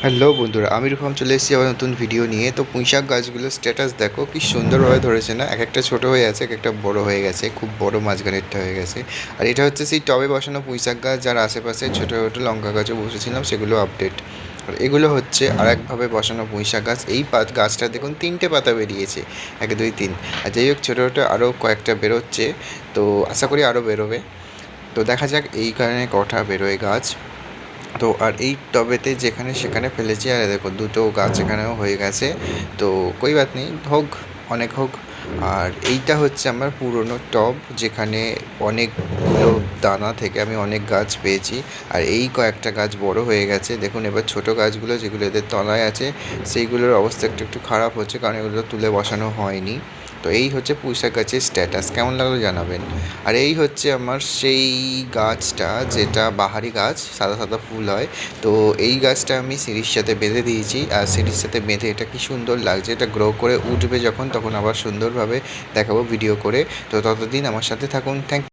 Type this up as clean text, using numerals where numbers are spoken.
Hello বন্ধুরা, আমি রূপম চলে এসেছি আবার নতুন ভিডিও নিয়ে। তো পুঁইশাক গাছগুলোর স্ট্যাটাস দেখো কি সুন্দরভাবে ধরেছে না। এক একটা ছোটো হয়ে আছে, এক একটা বড় হয়ে গেছে, খুব বড় মাঝখানেরটা হয়ে গেছে। আর এটা হচ্ছে সেই টবে বসানো পুঁইশাক গাছ, যার আশেপাশে ছোটো ছোটো লঙ্কা গাছও বসেছিলাম, সেগুলো আপডেট। আর এগুলো হচ্ছে আর একভাবে বসানো পুঁইশাক গাছ। এই গাছটা দেখুন 3টে পাতা বেরিয়েছে, 1 2 3। আর যাই হোক, ছোটো ছোটো আরও কয়েকটা বেরোচ্ছে, তো আশা করি আরও বেরোবে। তো দেখা যাক এই কারণে কটা বেরোয় গাছ। তো আর এই টবেতে যেখানে সেখানে ফেলেছি, আর দেখো দুটো গাছ এখানেও হয়ে গেছে। তো কই বাত নেই, হোক, অনেক হোক। আর এইটা হচ্ছে আমার পুরনো টব, যেখানে অনেকগুলো দানা থেকে আমি অনেক গাছ পেয়েছি। আর এই কয়েকটা গাছ বড় হয়ে গেছে দেখুন। এবার ছোট গাছগুলো যেগুলো এদের তলায় আছে, সেইগুলোর অবস্থা একটু একটু খারাপ হচ্ছে, কারণ এগুলো তুলে বসানো হয়নি। তো এই হচ্ছে পুঁইশাক গাছের স্ট্যাটাস, কেমন লাগলো জানাবেন। আর এই হচ্ছে আমার সেই গাছটা, যেটা বাহারি গাছ, সাদা সাদা ফুল হয়। তো এই গাছটা আমি সিঁড়ির সাথে বেঁধে দিয়েছি, আর সিঁড়ির সাথে বেঁধে এটা কি সুন্দর লাগছে। এটা গ্রো করে উঠবে যখন, তখন আবার সুন্দরভাবে দেখাবো ভিডিও করে। তো ততদিন আমার সাথে থাকুন। থ্যাংক